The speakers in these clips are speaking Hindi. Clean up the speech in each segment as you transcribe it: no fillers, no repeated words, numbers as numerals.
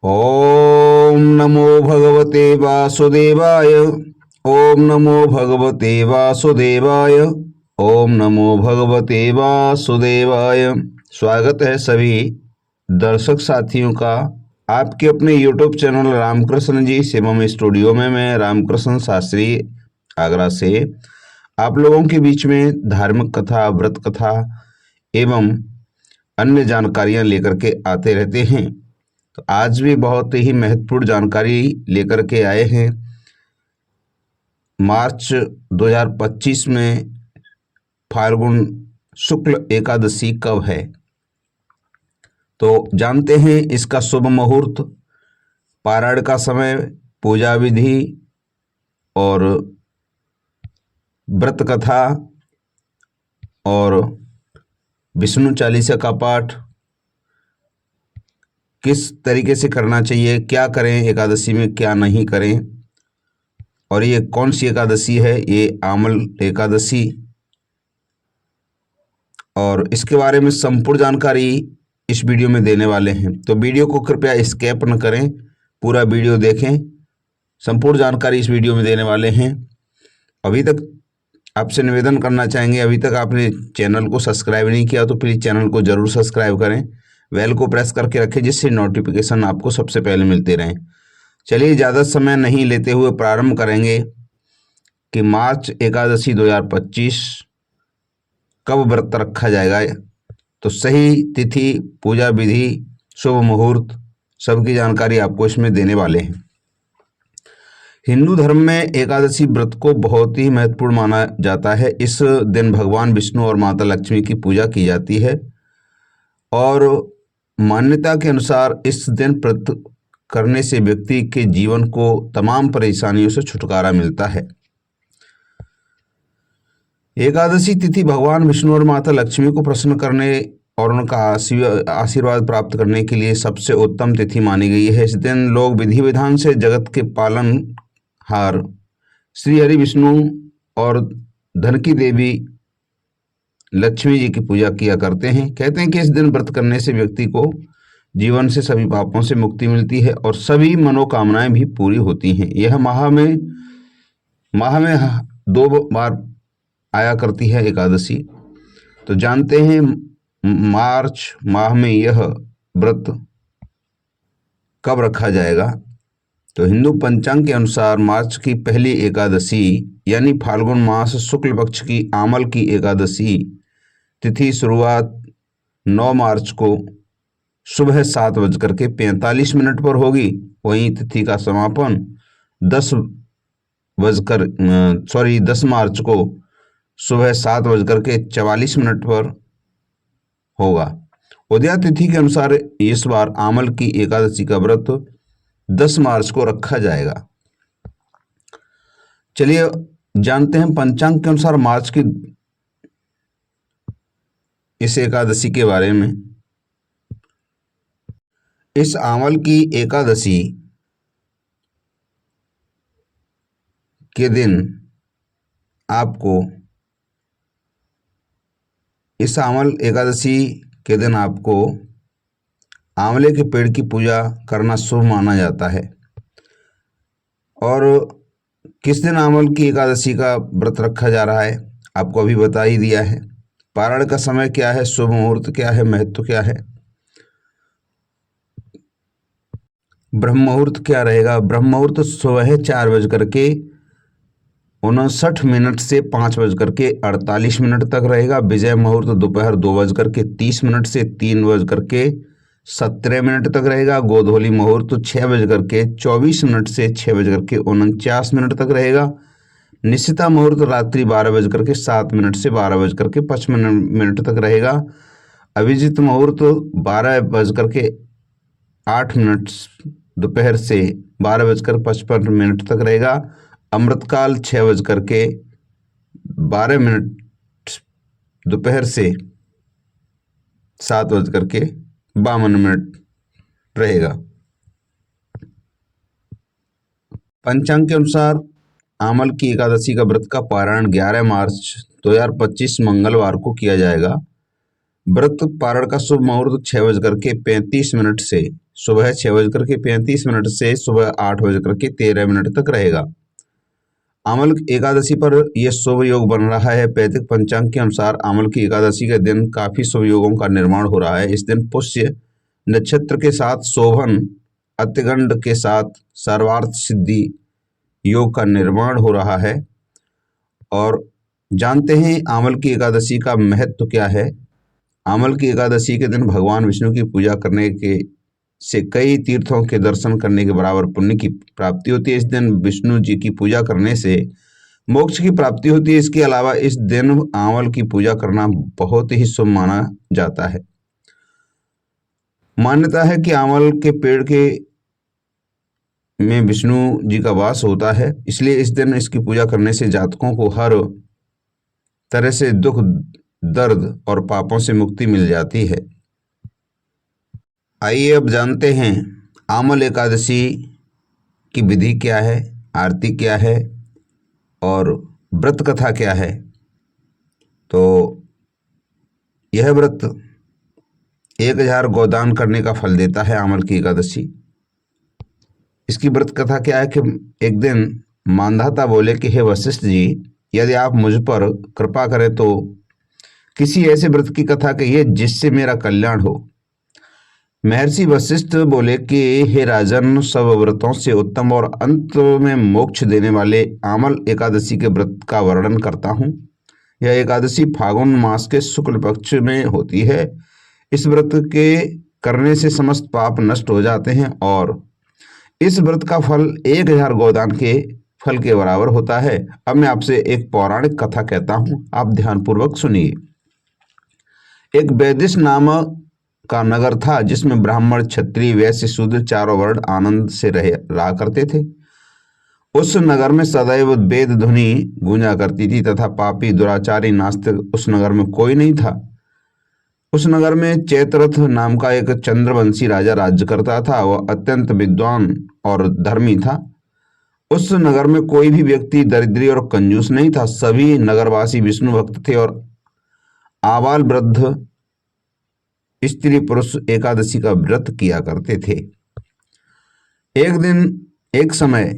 ओम नमो भगवते वासुदेवाय। ओम नमो भगवते वासुदेवाय। ओम नमो भगवते वासुदेवाय। स्वागत है सभी दर्शक साथियों का आपके अपने YouTube चैनल रामकृष्ण जी शिवम स्टूडियो में। मैं रामकृष्ण शास्त्री आगरा से आप लोगों के बीच में धार्मिक कथा, व्रत कथा एवं अन्य जानकारियां लेकर के आते रहते हैं। तो आज भी बहुत ही महत्वपूर्ण जानकारी लेकर के आए हैं। मार्च 2025 में फाल्गुन शुक्ल एकादशी कब है, तो जानते हैं इसका शुभ मुहूर्त, पारायण का समय, पूजा विधि और व्रत कथा और विष्णु चालीसा का पाठ किस तरीके से करना चाहिए, क्या करें एकादशी में, क्या नहीं करें, और ये कौन सी एकादशी है, ये आमल एकादशी, और इसके बारे में संपूर्ण जानकारी इस वीडियो में देने वाले हैं। तो वीडियो को कृपया स्किप न करें, पूरा वीडियो देखें। संपूर्ण जानकारी इस वीडियो में देने वाले हैं। अभी तक आपसे निवेदन करना चाहेंगे, अभी तक आपने चैनल को सब्सक्राइब नहीं किया तो प्लीज़ चैनल को जरूर सब्सक्राइब करें, बेल को प्रेस करके रखें जिससे नोटिफिकेशन आपको सबसे पहले मिलते रहें। चलिए ज़्यादा समय नहीं लेते हुए प्रारंभ करेंगे कि मार्च एकादशी 2025 कब व्रत रखा जाएगा। तो सही तिथि, पूजा विधि, शुभ मुहूर्त, सबकी जानकारी आपको इसमें देने वाले हैं। हिंदू धर्म में एकादशी व्रत को बहुत ही महत्वपूर्ण माना जाता है। इस दिन भगवान विष्णु और माता लक्ष्मी की पूजा की जाती है और मान्यता के अनुसार इस दिन व्रत करने से व्यक्ति के जीवन को तमाम परेशानियों से छुटकारा मिलता है। एकादशी तिथि भगवान विष्णु और माता लक्ष्मी को प्रसन्न करने और उनका आशीर्वाद प्राप्त करने के लिए सबसे उत्तम तिथि मानी गई है। इस दिन लोग विधि विधान से जगत के पालनहार श्री हरि विष्णु और धन की देवी लक्ष्मी जी की पूजा किया करते हैं। कहते हैं कि इस दिन व्रत करने से व्यक्ति को जीवन से सभी पापों से मुक्ति मिलती है और सभी मनोकामनाएं भी पूरी होती हैं। यह माह में 2 बार आया करती है एकादशी। तो जानते हैं मार्च माह में यह व्रत कब रखा जाएगा। तो हिंदू पंचांग के अनुसार मार्च की पहली एकादशी यानी फाल्गुन मास शुक्ल पक्ष की आमल की एकादशी तिथि शुरुआत 9 मार्च को सुबह 7:45 पर होगी। वहीं तिथि का समापन 10 मार्च को सुबह 7:44 पर होगा। उदया तिथि के अनुसार इस बार आमल की एकादशी का व्रत 10 मार्च को रखा जाएगा। चलिए जानते हैं पंचांग के अनुसार मार्च की इस एकादशी के बारे में। इस आमल की एकादशी के दिन आपको आंवले के पेड़ की पूजा करना शुभ माना जाता है। और किस दिन आंवल की एकादशी का व्रत रखा जा रहा है आपको अभी बता ही दिया है। पारायण का समय क्या है, शुभ मुहूर्त क्या है, महत्व क्या है, ब्रह्म मुहूर्त क्या रहेगा। ब्रह्म मुहूर्त सुबह 4:59 से 5:48 तक रहेगा। विजय मुहूर्त दोपहर 2:30 से 3:17 तक रहेगा। गोधूली मुहूर्त 6:24 से 6:49 तक रहेगा। निशिता मुहूर्त रात्रि 12:07 से 12:55 तक रहेगा। अभिजीत मुहूर्त 12:08 दोपहर से 12:55 तक रहेगा। अमृतकाल 6:12 दोपहर से 7:52 रहेगा। पंचांग के अनुसार आमल की एकादशी का व्रत का पारायण 11 मार्च 2025 मंगलवार को किया जाएगा। व्रत पारण का शुभ मुहूर्त 6:35 से सुबह 6:35 से सुबह 8:13 तक रहेगा। आमल एकादशी पर यह शुभ योग बन रहा है। वैदिक पंचांग के अनुसार आमल की एकादशी के दिन काफी शुभ योगों का निर्माण हो रहा है। इस दिन पुष्य नक्षत्र के साथ शोभन अत्यगंड के साथ सर्वार्थ सिद्धि योग का निर्माण हो रहा है। और जानते हैं आमल की एकादशी का महत्व क्या है। आमल की एकादशी के दिन भगवान विष्णु की पूजा करने के से कई तीर्थों के दर्शन करने के बराबर पुण्य की प्राप्ति होती है। इस दिन विष्णु जी की पूजा करने से मोक्ष की प्राप्ति होती है। इसके अलावा इस दिन आंवल की पूजा करना बहुत ही शुभ माना जाता है। मान्यता है कि आंवल के पेड़ के में विष्णु जी का वास होता है, इसलिए इस दिन इसकी पूजा करने से जातकों को हर तरह से दुख, दर्द और पापों से मुक्ति मिल जाती है। आइए अब जानते हैं आमल एकादशी की विधि क्या है, आरती क्या है और व्रत कथा क्या है। तो यह व्रत 1000 गोदान करने का फल देता है आमल की एकादशी। इसकी व्रत कथा क्या है कि एक दिन मानधाता बोले कि हे वशिष्ठ जी, यदि आप मुझ पर कृपा करें तो किसी ऐसे व्रत की कथा कहिए जिससे मेरा कल्याण हो। महर्षि वशिष्ठ बोले कि हे राजन, सब व्रतों से उत्तम और अंत में मोक्ष देने वाले आमल एकादशी के व्रत का वर्णन करता हूँ। यह एकादशी फागुन मास के शुक्ल पक्ष में होती है। इस व्रत के करने से समस्त पाप नष्ट हो जाते हैं और इस व्रत का फल 1000 गोदान के फल के बराबर होता है। अब मैं आपसे एक पौराणिक कथा कहता हूँ, आप ध्यानपूर्वक सुनिए। एक वैदिश नाम का नगर था जिसमें ब्राह्मण, क्षत्रिय, वैश्य, शूद्र चारों वर्ण आनंद से रहा करते थे। उस नगर में सदैव वेद ध्वनि गूंजा करती थी तथा पापी, दुराचारी, नास्तिक उस नगर में कोई नहीं था। उस नगर में चैत्ररथ नाम का एक चंद्रवंशी राजा राज्य करता था। वह अत्यंत विद्वान और धर्मी था। उस नगर में कोई भी व्यक्ति दरिद्री और कंजूस नहीं था। सभी नगरवासी विष्णु भक्त थे और आबाल वृद्ध, स्त्री पुरुष एकादशी का व्रत किया करते थे। एक समय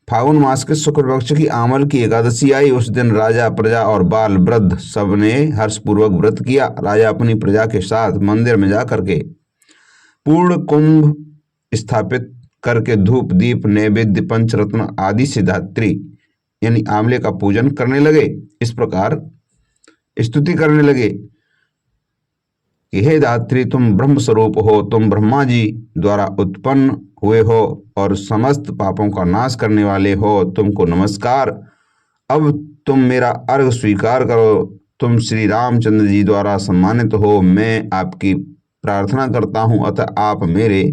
फागुन मास के शुक्ल पक्ष की आमल की एकादशी आई। उस दिन राजा, प्रजा और बाल वृद्ध सबने हर्षपूर्वक व्रत किया। राजा अपनी प्रजा के साथ मंदिर में जाकर के पूर्ण कुंभ स्थापित करके धूप, दीप, नैवेद्य, पंचरत्न आदि से धात्री यानी आंवले का पूजन करने लगे। इस प्रकार स्तुति करने लगे कि हे धात्री, तुम ब्रह्म स्वरूप हो, तुम ब्रह्मा जी द्वारा उत्पन्न हुए हो और समस्त पापों का नाश करने वाले हो। तुमको नमस्कार। अब तुम मेरा अर्घ स्वीकार करो। तुम श्री रामचंद्र जी द्वारा सम्मानित हो। मैं आपकी प्रार्थना करता हूँ, अतः आप मेरे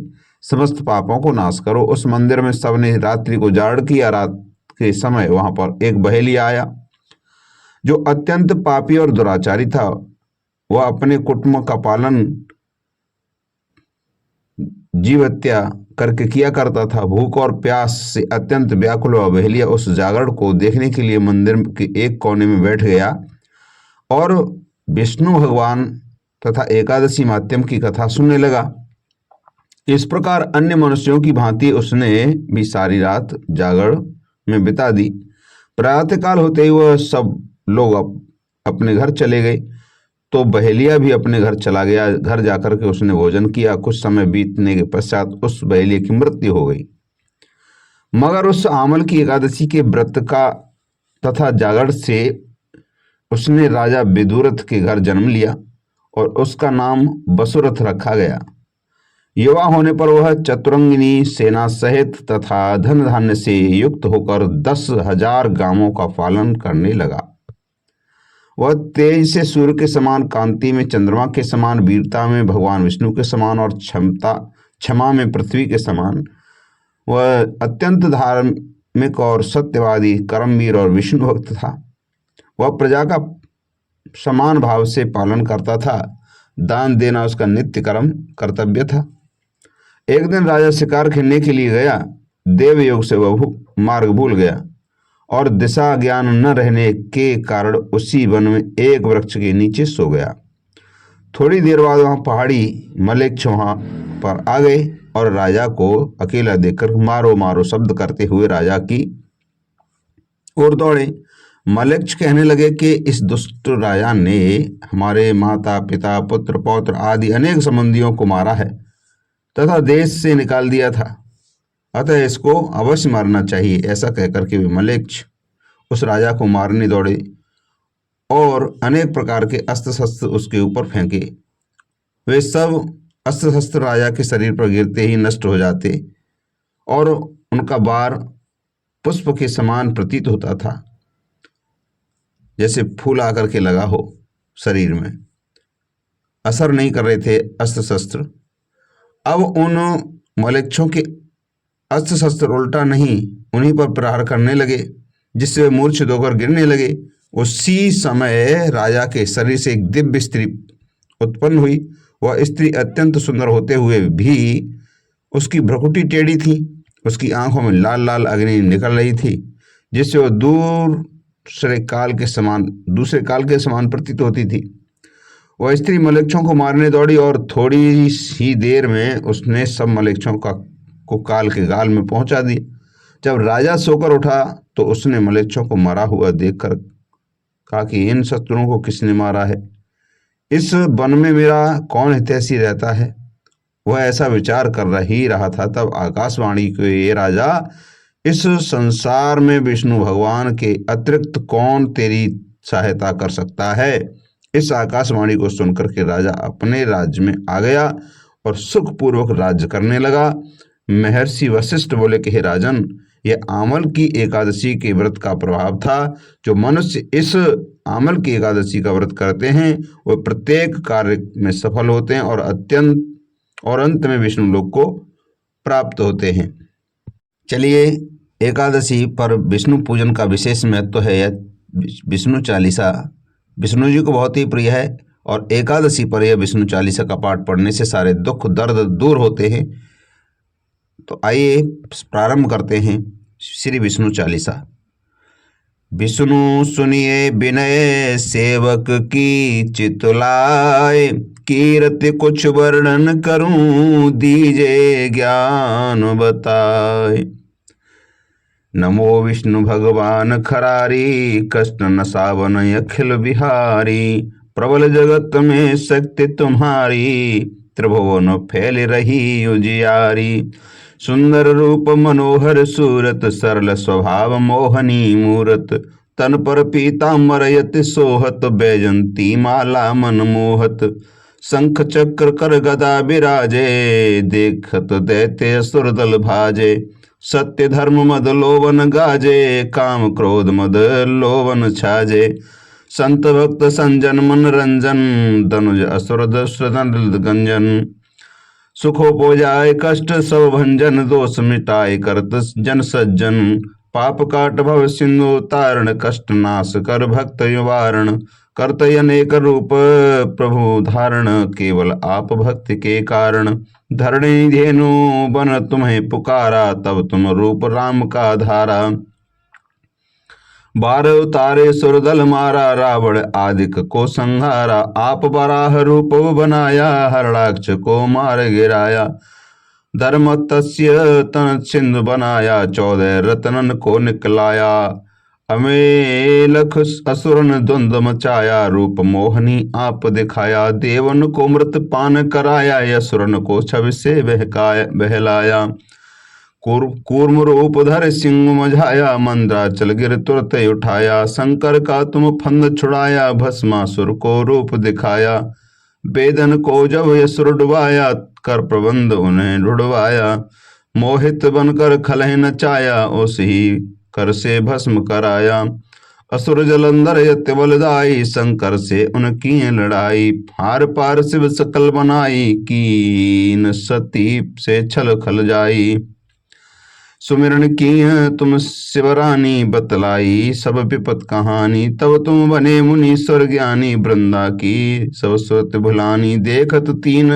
समस्त पापों को नाश करो। उस मंदिर में सबने रात्रि को जाड़ किया। रात के समय वहां पर एक बहेलिया आया जो अत्यंत पापी और दुराचारी था। वह अपने कुटुंब का पालन जीव हत्या करके किया करता था। भूख और प्यास से अत्यंत व्याकुल हुआ बहेलिया उस जागरण को देखने के लिए मंदिर के एक कोने में बैठ गया और विष्णु भगवान तथा एकादशी माध्यम की कथा सुनने लगा। इस प्रकार अन्य मनुष्यों की भांति उसने भी सारी रात जागरण में बिता दी। प्रातःकाल होते ही वह सब लोग अपने घर चले गए तो बहेलिया भी अपने घर चला गया। घर जाकर के उसने भोजन किया। कुछ समय बीतने के पश्चात उस बहेलिया की मृत्यु हो गई। मगर उस आमल की एकादशी के व्रत का तथा जागरण से उसने राजा विदुरथ के घर जन्म लिया और उसका नाम वसुरथ रखा गया। युवा होने पर वह चतुरंगिनी सेना सहित तथा धन धान्य से युक्त होकर 10,000 गांवों का पालन करने लगा। वह तेज से सूर्य के समान, कांति में चंद्रमा के समान, वीरता में भगवान विष्णु के समान और क्षमा में पृथ्वी के समान। वह अत्यंत धार्मिक और सत्यवादी, कर्मवीर और विष्णु भक्त था। वह प्रजा का समान भाव से पालन करता था। दान देना उसका नित्य कर्तव्य था। एक दिन राजा शिकार खेलने के लिए गया। देवयोग से वह मार्ग भूल गया और दिशा ज्ञान न रहने के कारण उसी वन में एक वृक्ष के नीचे सो गया। थोड़ी देर बाद वहां पहाड़ी मलेच्छ वहां पर आ गए और राजा को अकेला देखकर मारो मारो शब्द करते हुए राजा की ओर दौड़े। मलेच्छ कहने लगे कि इस दुष्ट राजा ने हमारे माता पिता पुत्र पौत्र आदि अनेक संबंधियों को मारा है तथा देश से निकाल दिया था, अतः इसको अवश्य मारना चाहिए। ऐसा कहकर के वे मलेच्छ उस राजा को मारने दौड़े और अनेक प्रकार के अस्त्र शस्त्र उसके ऊपर फेंके। वे सब अस्त्र शस्त्र राजा के शरीर पर गिरते ही नष्ट हो जाते और उनका बार पुष्प के समान प्रतीत होता था, जैसे फूल आकर के लगा हो शरीर में। असर नहीं कर रहे थे अस्त्र शस्त्र। अब उन मलेच्छों के अस्त्र शस्त्र उल्टा नहीं उन्हीं पर प्रहार करने लगे, जिससे वे मूर्छित होकर गिरने लगे। उसी समय राजा के शरीर से एक दिव्य स्त्री उत्पन्न हुई। वह स्त्री अत्यंत सुंदर होते हुए भी उसकी भ्रुकुटी टेढ़ी थी, उसकी आंखों में लाल लाल अग्नि निकल रही थी, जिससे वह दूसरे काल के समान प्रतीत होती थी। वह स्त्री मलेच्छों को मारने दौड़ी और थोड़ी ही देर में उसने सब मलेच्छों को काल के गाल में पहुंचा दिया। जब राजा सोकर उठा तो उसने मलेच्छों को मरा हुआ देखकर कहा कि इन शत्रुओं को किसने मारा है? इस वन में मेरा कौन हितैषी रहता है? वह ऐसा विचार कर ही रहा था, तब आकाशवाणी को, ये राजा, इस संसार में विष्णु भगवान के अतिरिक्त कौन तेरी सहायता कर सकता है? इस आकाशवाणी को सुनकर के राजा अपने राज्य में आ गया और सुखपूर्वक राज्य करने लगा। महर्षि वशिष्ठ बोले कि हे राजन, यह आमल की एकादशी के व्रत का प्रभाव था। जो मनुष्य इस आमल की एकादशी का व्रत करते हैं वह प्रत्येक कार्य में सफल होते हैं और अंत में विष्णु लोक को प्राप्त होते हैं। चलिए, एकादशी पर विष्णु पूजन का विशेष महत्व है। यह विष्णु चालीसा विष्णु जी को बहुत ही प्रिय है और एकादशी पर यह विष्णु चालीसा का पाठ पढ़ने से सारे दुख दर्द दूर होते हैं। तो आइए प्रारंभ करते हैं श्री विष्णु चालीसा। विष्णु सुनिए विनय सेवक की चितलाय, कीर्ति कुछ वर्णन करूं दीजे ज्ञान बताए। नमो विष्णु भगवान खरारी, कष्ट नसावन अखिल बिहारी। प्रबल जगत में शक्ति तुम्हारी, त्रिभुवन फैल रही उजियारी। सुंदर रूप मनोहर सूरत, सरल स्वभाव मोहनी मूरत। तन पर पीताम्बर यति सोहत, बैजंती माला मन मोहत। शंख चक्र कर गदा विराजे, देखत दैत्य असुर दल भाजे। सत्य धर्म मद लोभन गाजे, काम क्रोध मद लोभन छाजे। संत भक्त संजन मन रंजन, धनुज असुर दस्रदन गंजन। सुखोपजाय कष्ट सब भंजन, दोष मिटाए करत जन सज्जन। पाप काट भव सिंधु तारण, कष्ट नाश कर भक्त निवारण। करत अनेक रूप प्रभु धारण, केवल आप भक्ति के कारण। धरणी धेनु बन तुम्हें पुकारा, तब तुम रूप राम का धारा। 12 उतारे सुरदल मारा, रावण आदिक को संहारा। आप बराह रूप बनाया, हरणाक्ष को मार गिराया। धर्म तस्य तन सिंधु बनाया, 14 रत्नन को निकलाया। अमेलख असुरन द्वंद मचाया, रूप मोहनी आप दिखाया। देवन को मृत पान कराया, असुरन को छवि से बहलाया। कूर्म रूप धर सिंह मझाया, मंद्राचल गिर तुरत उठाया। शंकर का तुम फंद छुड़ाया, भस्मासुर को रूप दिखाया। वेदन को जब असुर डुबाया, कर प्रबंध उन्हें ढुड़वाया। मोहित बनकर खलह नचाया, उस ही कर से भस्म कराया। असुर जलंधर यत्य बलदाई, शंकर से उनकी लड़ाई। हार पार शिव सकल बनाई, कीन सती से छल खल जाई। सुमिरन की तुम शिवरानी, बतलाई सब विपत कहानी। तब तुम बने मुनि स्वर ज्ञानी, वृंदा की सब सुरत भुलानी। देखत 3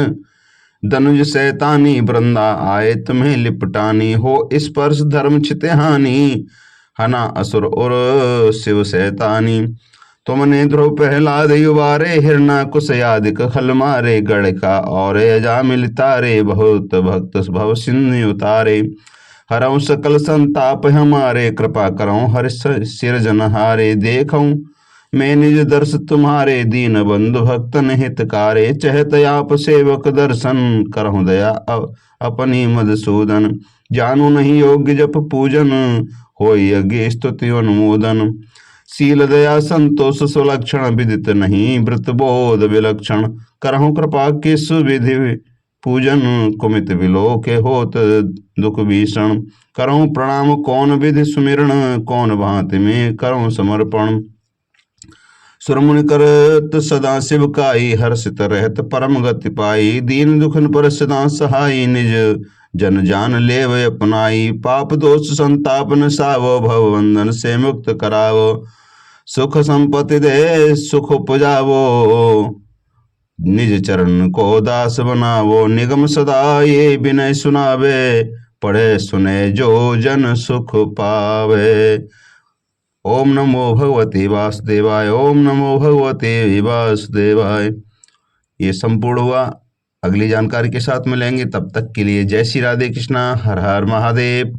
धनुज शैतानी, वृंदा आए तुम्हें लिपटानी। हो स्पर्श धर्म छित हानि, हना असुर और शिव शैतानी। तुम ने ध्रुव प्रहलाद युवारे हिरणाकुश यादिक खल मारे गढ़ का और अजामिल तारे बहुत भक्त भव सिंधु उतारे हरऊं सकल संताप हमारे कृपा करऊं हर सिर जनहारे देखऊं मैं निज दर्श तुम्हारे दीन बंधु भक्तन हितकारे चहत आप सेवक दर्शन करहु दया अपनी मधुसूदन जानू नहीं योग्य जप पूजन हो यज्ञ स्तुति अनुमोदन शील दया संतोष सुलक्षण विदित नहीं व्रत बोध विलक्षण करहु कृपा की सुविधि पूजन कुमित विलोक के होत दुख भीषण करहु प्रणाम कौन विधि सुमिरण कौन भांति में करहु समर्पण सुरमुनि करत सदा शिव काई हर्षित रहत परम गति पाई दीन दुखन पर सदा सहाई निज जन जान लेव अपनाई पाप दोष संताप न सावो भव बंधन से मुक्त करावो सुख संपत्ति दे सुख उपजावो निज चरण को दास बनावो निगम सदा ये विनय सुनावे पढ़े सुने जो जन सुख पावे। ओम नमो भगवते वासुदेवाय। ओम नमो भगवते वासुदेवाय। ये संपूर्ण हुआ। अगली जानकारी के साथ मिलेंगे, तब तक के लिए जय श्री राधे कृष्णा, हर हर महादेव।